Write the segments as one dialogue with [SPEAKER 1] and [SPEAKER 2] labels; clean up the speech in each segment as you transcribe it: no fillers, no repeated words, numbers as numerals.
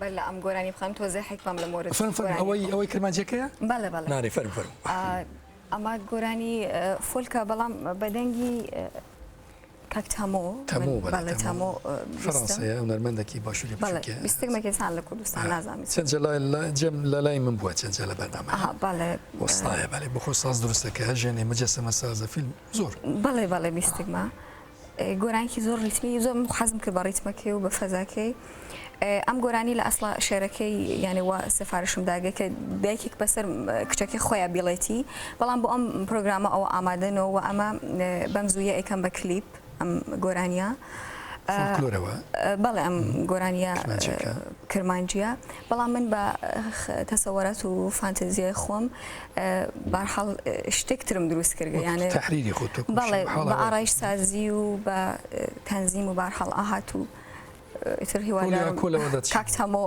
[SPEAKER 1] بله ام گۆرانی بخەم تۆزێ حیکمام لە مۆرد
[SPEAKER 2] فرم ئەوەی کرمانجەکەیە
[SPEAKER 1] بله بله
[SPEAKER 2] ناری فرم
[SPEAKER 1] ئەمە گۆرانی فۆلکە بەڵام بەدەنگی کاکتامۆ تامۆ
[SPEAKER 2] فەڕەنسەیە هونەرمەندێکی باشووری بچووکە
[SPEAKER 1] بیستێکمەکێسان لە کوردستان نازانم
[SPEAKER 2] چەند جەم لە لای من بووە چەند لە بەرنامە وەستایە بەڵێ بخۆ ساز دروستەکە ژێنێ مجەسەمە سازە فیلم زۆر
[SPEAKER 1] بەڵێ بیستێکمە گۆرانکی زۆر ریتمی زۆر حەزم کرد بە ریتمەکەی و بە فەزاکەی ئەم گۆرانی لە ئەسڵا شێرەکەی یعنی وا سفارشم داگە کە دایکێک بەسەر کچەکەی خۆیان بیڵێتی بەڵام بۆ ئەم پرۆگرامە ئەوە ئامادەنەوە و ئەمە بەم زوویە ئەیکەم بە کلیپ ئەم گۆرانیە بەڵێ ئەم گۆرانیە کرمانجیە بەڵام من بە تەسەوەرات و فانتزیای خۆم بەرحەڵ شتێکترم دروست کردگە یانە
[SPEAKER 2] تحریری خۆت
[SPEAKER 1] بەڵێ بە ئارایش سازی و بە تەنزیم و بەرحەڵ ئاهات و ئیتر هیوادارم کاکتامۆ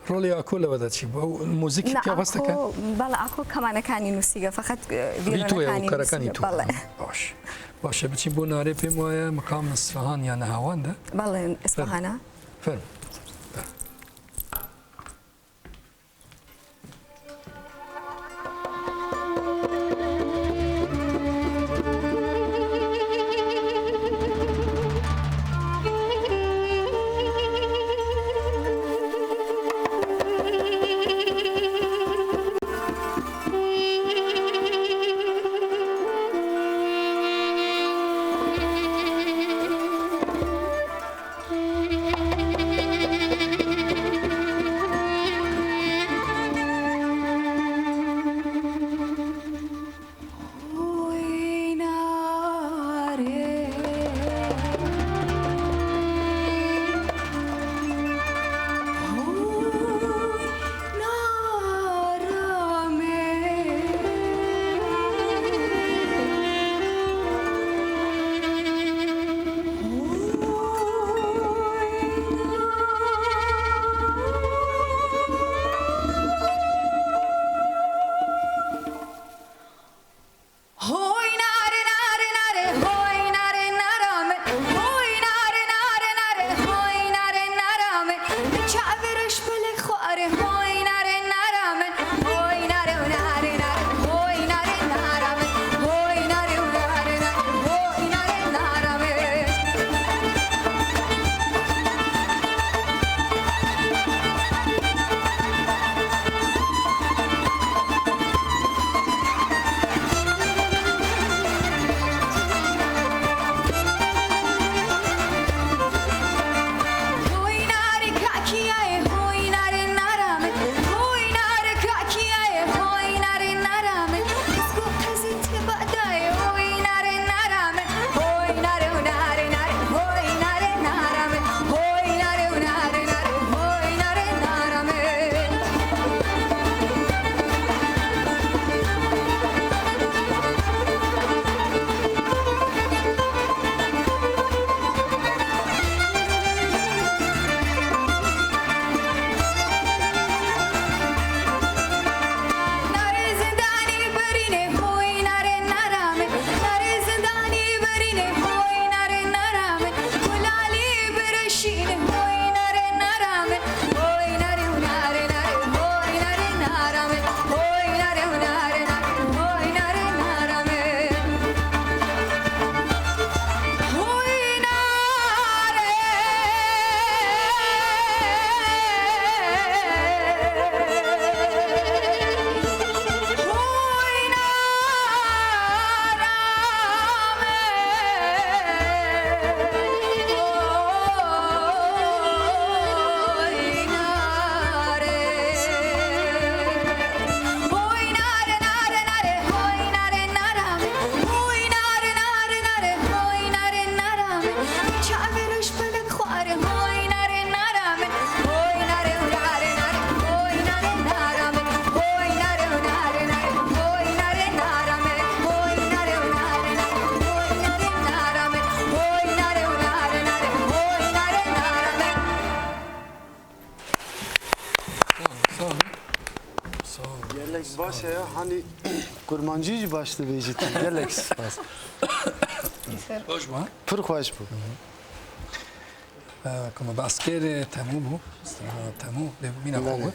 [SPEAKER 2] ڕۆڵی ئاکۆ لەوەدا چی بۆ موزیکی پیاوەستەکە
[SPEAKER 1] بەڵێ ئاکۆ کەمانەکانی نووسیگە فقط
[SPEAKER 2] کارەکانی تو باش باشە بچین بۆ نارێ پێم وایە مقام ئیسفەهان یان نەهاواندا
[SPEAKER 1] بەڵێ ئیسفەهانە
[SPEAKER 2] فەرم
[SPEAKER 3] باشه hani kurmancı başlı veciti Galax.
[SPEAKER 2] Hoş mu?
[SPEAKER 3] Pır hoş bu.
[SPEAKER 2] كما باسكير تمو بو تمو بمينا
[SPEAKER 3] بله.
[SPEAKER 2] قوت